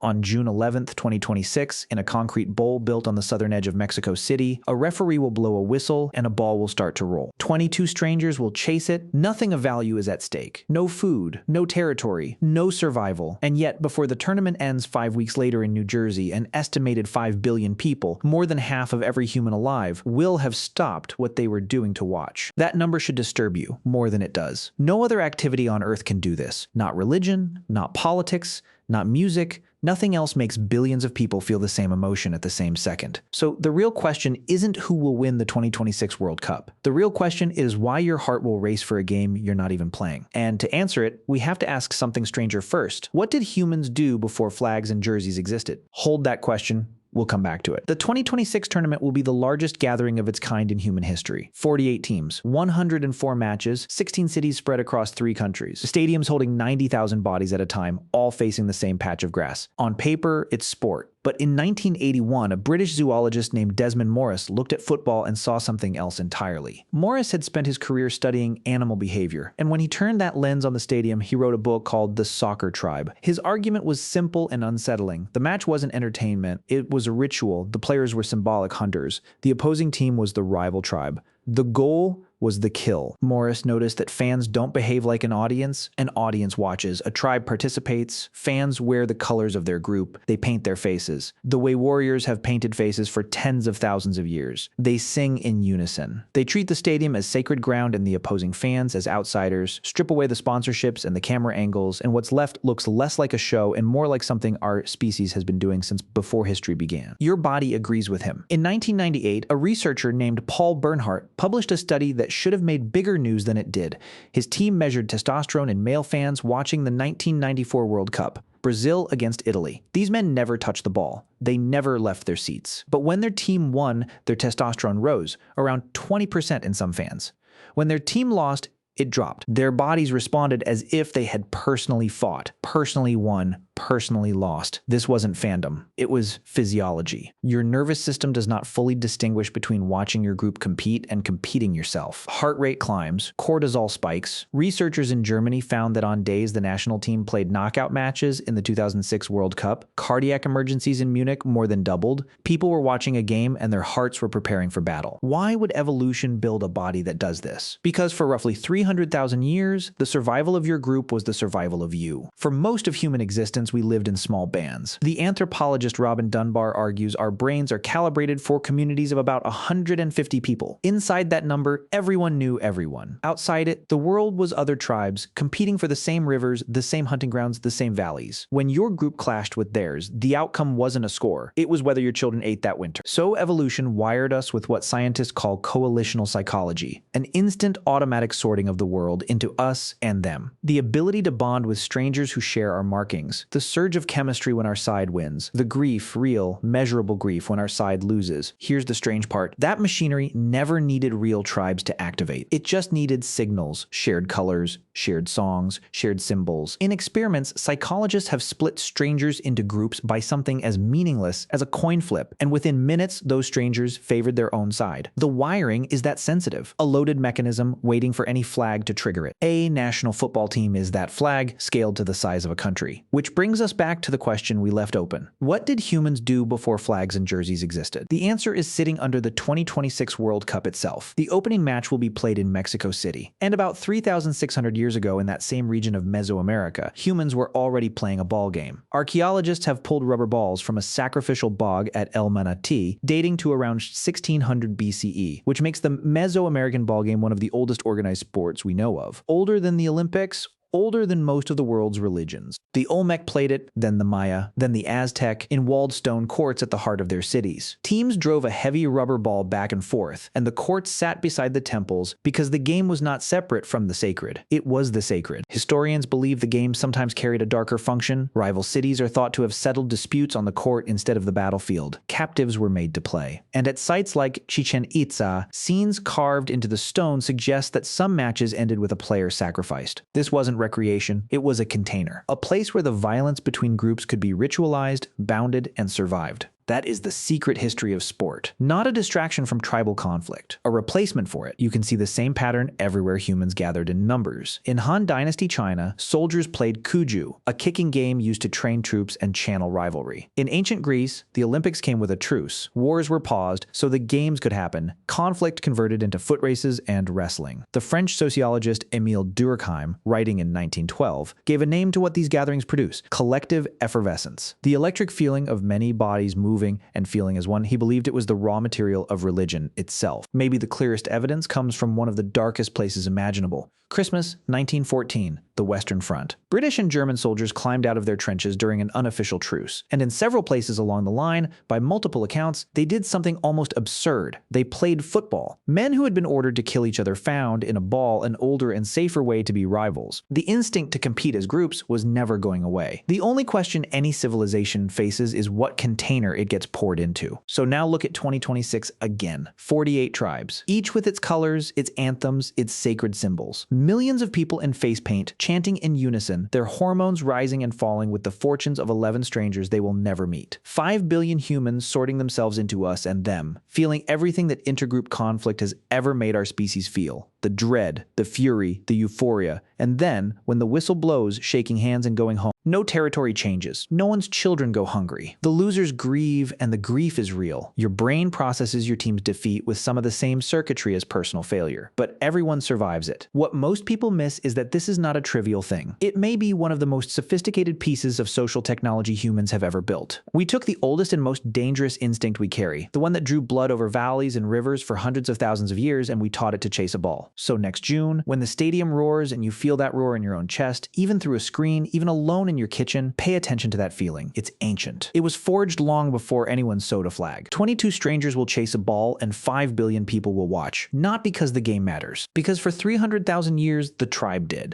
On June 11, 2026, in a concrete bowl built on the southern edge of Mexico City, a referee will blow a whistle and a ball will start to roll. 22 strangers will chase it. Nothing of value is at stake. No food, no territory, no survival. And yet, before the tournament ends 5 weeks later in New Jersey, an estimated 5 billion people, more than half of every human alive, will have stopped what they were doing to watch. That number should disturb you more than it does. No other activity on Earth can do this. Not religion, not politics, not music. Nothing else makes billions of people feel the same emotion at the same second. So the real question isn't who will win the 2026 World Cup. The real question is why your heart will race for a game you're not even playing. And to answer it, we have to ask something stranger first. What did humans do before flags and jerseys existed? Hold that question. We'll come back to it. The 2026 tournament will be the largest gathering of its kind in human history. 48 teams, 104 matches, 16 cities spread across 3 countries. Stadiums holding 90,000 bodies at a time, all facing the same patch of grass. On paper, it's sport. But in 1981, a British zoologist named Desmond Morris looked at football and saw something else entirely. Morris had spent his career studying animal behavior, and when he turned that lens on the stadium, he wrote a book called The Soccer Tribe. His argument was simple and unsettling. The match wasn't entertainment, it was a ritual. The players were symbolic hunters. The opposing team was the rival tribe. The goal was the kill. Morris noticed that fans don't behave like an audience watches. A tribe participates. Fans wear the colors of their group. They paint their faces. The way warriors have painted faces for tens of thousands of years. They sing in unison. They treat the stadium as sacred ground and the opposing fans as outsiders, strip away the sponsorships and the camera angles, and what's left looks less like a show and more like something our species has been doing since before history began. Your body agrees with him. In 1998, a researcher named Paul Bernhardt published a study that should have made bigger news than it did. His team measured testosterone in male fans watching the 1994 World Cup. Brazil against Italy. These men never touched the ball. They never left their seats. But when their team won, their testosterone rose, around 20% in some fans. When their team lost, it dropped. Their bodies responded as if they had personally fought, personally won, personally lost. This wasn't fandom. It was physiology. Your nervous system does not fully distinguish between watching your group compete and competing yourself. Heart rate climbs, cortisol spikes. Researchers in Germany found that on days the national team played knockout matches in the 2006 World Cup, cardiac emergencies in Munich more than doubled. People were watching a game and their hearts were preparing for battle. Why would evolution build a body that does this? Because for roughly 300,000 years, the survival of your group was the survival of you. For most of human existence, we lived in small bands. The anthropologist Robin Dunbar argues our brains are calibrated for communities of about 150 people. Inside that number, everyone knew everyone. Outside it, the world was other tribes competing for the same rivers, the same hunting grounds, the same valleys. When your group clashed with theirs, the outcome wasn't a score. It was whether your children ate that winter. So evolution wired us with what scientists call coalitional psychology, an instant automatic sorting of the world into us and them. The ability to bond with strangers who share our markings. The surge of chemistry when our side wins. The grief, real, measurable grief when our side loses. Here's the strange part. That machinery never needed real tribes to activate. It just needed signals, shared colors, shared songs, shared symbols. In experiments, psychologists have split strangers into groups by something as meaningless as a coin flip, and within minutes, those strangers favored their own side. The wiring is that sensitive. A loaded mechanism waiting for any flag to trigger it. A national football team is that flag scaled to the size of a country. Which brings us back to the question we left open. What did humans do before flags and jerseys existed? The answer is sitting under the 2026 World Cup itself. The opening match will be played in Mexico City. And about 3,600 years ago in that same region of Mesoamerica, humans were already playing a ball game. Archaeologists have pulled rubber balls from a sacrificial bog at El Manatí, dating to around 1600 BCE, which makes the Mesoamerican ball game one of the oldest organized sports we know of. Older than the Olympics, older than most of the world's religions. The Olmec played it, then the Maya, then the Aztec, in walled stone courts at the heart of their cities. Teams drove a heavy rubber ball back and forth, and the courts sat beside the temples because the game was not separate from the sacred. It was the sacred. Historians believe the game sometimes carried a darker function. Rival cities are thought to have settled disputes on the court instead of the battlefield. Captives were made to play. And at sites like Chichen Itza, scenes carved into the stone suggest that some matches ended with a player sacrificed. This wasn't recreation, it was a container, a place where the violence between groups could be ritualized, bounded, and survived. That is the secret history of sport. Not a distraction from tribal conflict, a replacement for it. You can see the same pattern everywhere humans gathered in numbers. In Han Dynasty China, soldiers played kuju, a kicking game used to train troops and channel rivalry. In ancient Greece, the Olympics came with a truce. Wars were paused so the games could happen. Conflict converted into foot races and wrestling. The French sociologist Émile Durkheim, writing in 1912, gave a name to what these gatherings produce: collective effervescence. The electric feeling of many bodies moving and feeling as one, he believed it was the raw material of religion itself. Maybe the clearest evidence comes from one of the darkest places imaginable. Christmas, 1914, the Western Front. British and German soldiers climbed out of their trenches during an unofficial truce, and in several places along the line, by multiple accounts, they did something almost absurd. They played football. Men who had been ordered to kill each other found, in a ball, an older and safer way to be rivals. The instinct to compete as groups was never going away. The only question any civilization faces is what container it gets poured into. So now look at 2026 again. 48 tribes, each with its colors, its anthems, its sacred symbols. Millions of people in face paint, chanting in unison, their hormones rising and falling with the fortunes of 11 strangers they will never meet. 5 billion humans sorting themselves into us and them, feeling everything that intergroup conflict has ever made our species feel. The dread, the fury, the euphoria, and then, when the whistle blows, shaking hands and going home. No territory changes. No one's children go hungry. The losers grieve, and the grief is real. Your brain processes your team's defeat with some of the same circuitry as personal failure, but everyone survives it. What most people miss is that this is not a trivial thing. It may be one of the most sophisticated pieces of social technology humans have ever built. We took the oldest and most dangerous instinct we carry, the one that drew blood over valleys and rivers for hundreds of thousands of years, and we taught it to chase a ball. So next June, when the stadium roars and you feel that roar in your own chest, even through a screen, even alone in your kitchen, pay attention to that feeling. It's ancient. It was forged long before anyone sewed a flag. 22 strangers will chase a ball and 5 billion people will watch. Not because the game matters, because for 300,000 years, the tribe did.